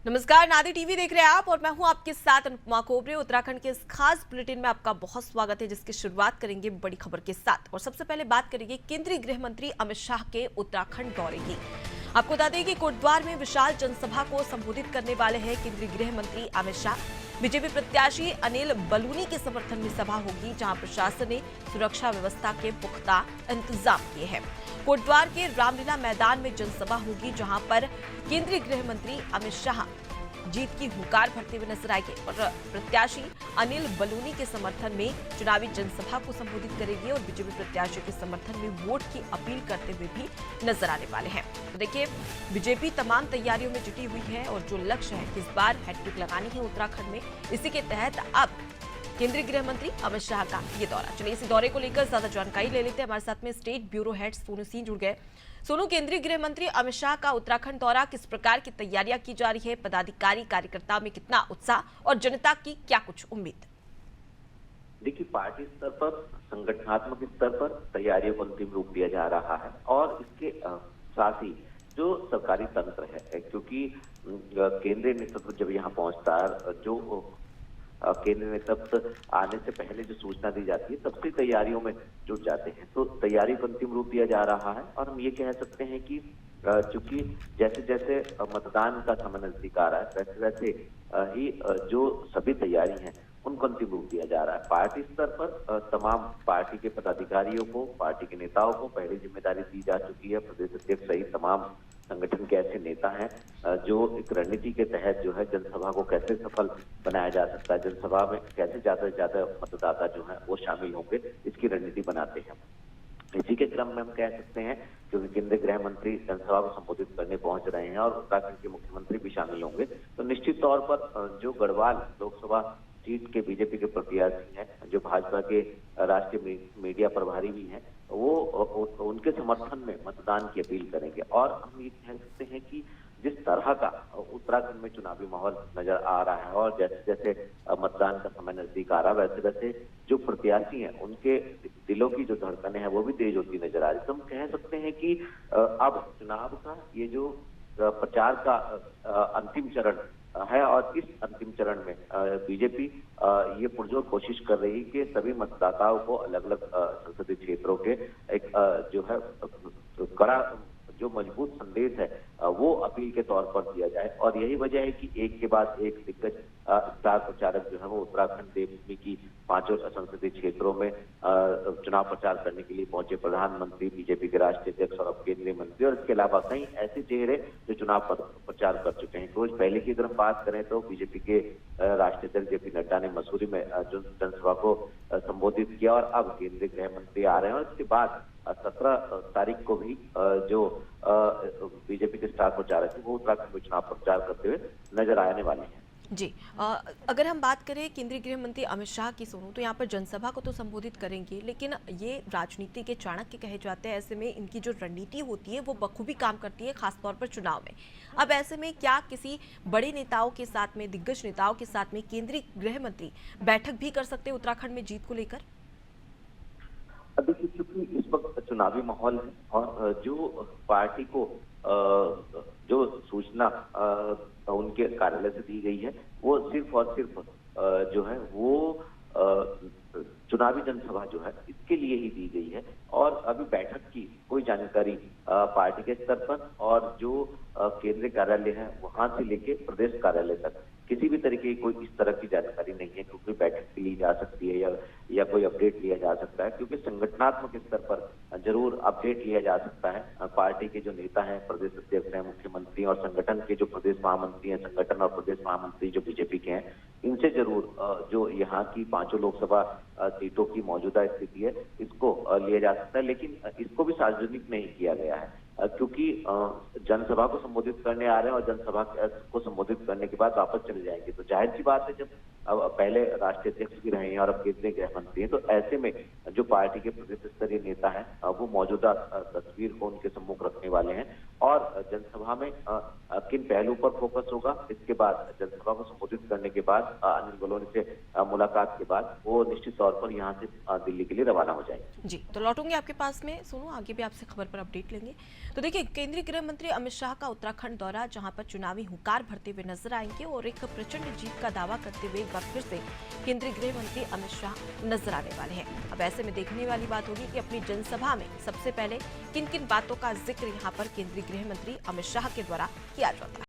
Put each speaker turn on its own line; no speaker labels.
नमस्कार, नादी टीवी देख रहे हैं आप और मैं हूं आपके साथ अनुपमा कोबरे। उत्तराखंड के इस खास बुलेटिन में आपका बहुत स्वागत है, जिसकी शुरुआत करेंगे बड़ी खबर के साथ। और सबसे पहले बात करेंगे केंद्रीय गृह मंत्री अमित शाह के उत्तराखंड दौरे की। आपको बता दें कि कोटद्वार में विशाल जनसभा को संबोधित करने वाले हैं केंद्रीय गृह मंत्री अमित शाह। बीजेपी प्रत्याशी अनिल बलूनी के समर्थन में सभा होगी, जहां प्रशासन ने सुरक्षा व्यवस्था के पुख्ता इंतजाम किए हैं। कोटद्वार के रामलीला मैदान में जनसभा होगी, जहां पर केंद्रीय गृह मंत्री अमित शाह जीत की हुंकार भरते हुए नजर आएंगे और प्रत्याशी अनिल बलूनी के समर्थन में चुनावी जनसभा को संबोधित करेंगे और बीजेपी प्रत्याशियों के समर्थन में वोट की अपील करते हुए भी नजर आने वाले हैं। तो देखिए, बीजेपी तमाम तैयारियों में जुटी हुई है और जो लक्ष्य है कि इस बार हैट्रिक लगानी है उत्तराखंड में, इसी के तहत अब केंद्रीय गृह मंत्री अमित शाह का ये दौरा। चलिए इसी दौरे को लेकर ज्यादा जानकारी ले लेते हैं। हमारे साथ में state bureau head Sonu Singh जुड़ गए। सोनू, केंद्रीय गृह मंत्री अमित शाह का उत्तराखंड दौरा, किस प्रकार की तैयारियां की जा रही है? पदाधिकारी कार्यकर्ता में कितना उत्साह और जनता की क्या कुछ उम्मीद?
देखिए, पार्टी स्तर पर, संगठनात्मक स्तर पर तैयारियों को अंतिम रूप दिया जा रहा है और इसके साथ ही जो सरकारी तंत्र है, क्योंकि केंद्रीय नेतृत्व जब यहाँ पहुंचता है, जो केंद्र नेतृत्व आने से पहले जो सूचना दी जाती है, तब से तैयारियों में जुट जाते हैं। तो तैयारी को अंतिम रूप दिया जा रहा है और हम ये कह सकते हैं कि चूंकि जैसे जैसे मतदान का समय नजदीक आ रहा है, वैसे वैसे ही जो सभी तैयारी हैं उनको अंतिम रूप दिया जा रहा है। पार्टी स्तर पर तमाम पार्टी के पदाधिकारियों को, पार्टी के नेताओं को पहले जिम्मेदारी दी जा चुकी है। प्रदेश अध्यक्ष सहित तमाम संगठन के ऐसे नेता हैं जो एक रणनीति के तहत जो है जनसभा को कैसे सफल बनाया जा सकता है, जनसभा में कैसे ज्यादा से ज्यादा मतदाता जो है वो शामिल होंगे, इसकी रणनीति बनाते हैं। इसी के क्रम में हम कह सकते हैं, क्योंकि केंद्रीय गृह मंत्री जनसभा को संबोधित करने पहुंच रहे हैं और उत्तराखंड के मुख्यमंत्री भी शामिल होंगे, तो निश्चित तौर पर जो गढ़वाल लोकसभा सीट के बीजेपी के प्रत्याशी हैं, जो भाजपा के राष्ट्रीय मीडिया प्रभारी भी हैं, वो उनके समर्थन में मतदान की अपील करेंगे। और हम ये कह सकते हैं कि जिस तरह का उत्तराखंड में चुनावी माहौल नजर आ रहा है और जैसे जैसे मतदान का समय नजदीक आ रहा है, वैसे वैसे जो प्रत्याशी हैं उनके दिलों की जो धड़कनें हैं वो भी तेज होती नजर आ रही है। तो हम कह सकते हैं कि अब चुनाव का ये जो प्रचार का अंतिम चरण है और इस अंतिम चरण में बीजेपी ये पुरजोर कोशिश कर रही है कि सभी मतदाताओं को अलग अलग संसदीय क्षेत्रों के एक जो है कड़ा जो मजबूत संदेश है वो अपील के तौर पर दिया जाए। और यही वजह है कि एक के बाद एक दिग्गज स्टार प्रचारक जो है वो उत्तराखंड देश की पांचों संसदीय क्षेत्रों में चुनाव प्रचार करने के लिए पहुंचे। प्रधानमंत्री, बीजेपी के राष्ट्रीय अध्यक्ष और अब केंद्रीय मंत्री, और इसके अलावा कई ऐसे चेहरे जो चुनाव प्रचार कर चुके हैं। रोज पहले की अगर हम बात करें तो बीजेपी के राष्ट्रीय अध्यक्ष जेपी नड्डा ने मसूरी में जो जनसभा को संबोधित किया और अब केंद्रीय गृह मंत्री आ रहे हैं और इसके बाद 17 तारीख को भी जो बीजेपी के स्टार प्रचारक है वो उत्तराखंड में चुनाव प्रचार करते हुए नजर आने वाले हैं।
जी, अगर हम बात करें केंद्रीय गृह मंत्री अमित शाह की, सोनू, तो यहाँ पर जनसभा को तो संबोधित करेंगे, लेकिन ये राजनीति के चाणक्य कहे जाते हैं। ऐसे में इनकी जो रणनीति होती है वो बखूबी काम करती है, खासतौर पर चुनाव में। अब ऐसे में क्या किसी बड़े नेताओं के साथ में, दिग्गज नेताओं के साथ में केंद्रीय गृह मंत्री बैठक भी कर सकते हैं उत्तराखंड में जीत को लेकर?
देखिए, क्योंकि इस वक्त चुनावी माहौल है और जो पार्टी को जो सूचना उनके कार्यालय से दी गई है वो सिर्फ और सिर्फ जो है वो चुनावी जनसभा जो है इसके लिए ही दी गई है और अभी बैठक की कोई जानकारी पार्टी के स्तर पर और जो केंद्रीय कार्यालय है वहां से लेके प्रदेश कार्यालय तक किसी भी तरीके की कोई इस तरह की जानकारी नहीं है, क्योंकि बैठक ली जा सकती है या कोई अपडेट लिया जा सकता है, क्योंकि संगठनात्मक स्तर पर जरूर अपडेट लिया जा सकता है। पार्टी के जो नेता हैं, प्रदेश अध्यक्ष हैं, मुख्यमंत्री और संगठन के जो प्रदेश महामंत्री हैं, संगठन और प्रदेश महामंत्री जो बीजेपी के हैं, इनसे जरूर जो यहाँ की पांचों लोकसभा सीटों की मौजूदा स्थिति है इसको लिया जा सकता है, लेकिन इसको भी सार्वजनिक नहीं किया गया है, क्योंकि जनसभा को संबोधित करने आ रहे हैं और जनसभा को संबोधित करने के बाद वापस चले जाएंगे। तो जाहिर सी बात है, जब अब पहले राष्ट्रीय अध्यक्ष भी रहे हैं और अब केंद्रीय गृह मंत्री हैं। तो ऐसे में जो पार्टी के प्रदेश स्तरीय नेता हैं वो मौजूदा तस्वीर को उनके सम्मुख रखने वाले हैं और जनसभा में किन पहलू पर फोकस होगा, इसके बाद जनसभा को संबोधित करने के बाद अनिल बलूनी से मुलाकात के बाद वो निश्चित तौर पर यहाँ से दिल्ली के लिए रवाना हो जाएंगे।
जी, तो लौटूंगे आपके पास में सोनू, आगे भी आपसे खबर पर अपडेट लेंगे। तो देखिए, केंद्रीय गृह मंत्री अमित शाह का उत्तराखंड दौरा, जहां पर चुनावी हुंकार भरते हुए नजर आएंगे और एक प्रचंड जीत का दावा करते हुए एक बार फिर से केंद्रीय गृह मंत्री अमित शाह नजर आने वाले हैं। अब ऐसे में देखने वाली बात होगी कि अपनी जनसभा में सबसे पहले किन किन बातों का जिक्र यहाँ पर केंद्रीय गृह मंत्री अमित शाह के द्वारा किया जाता है।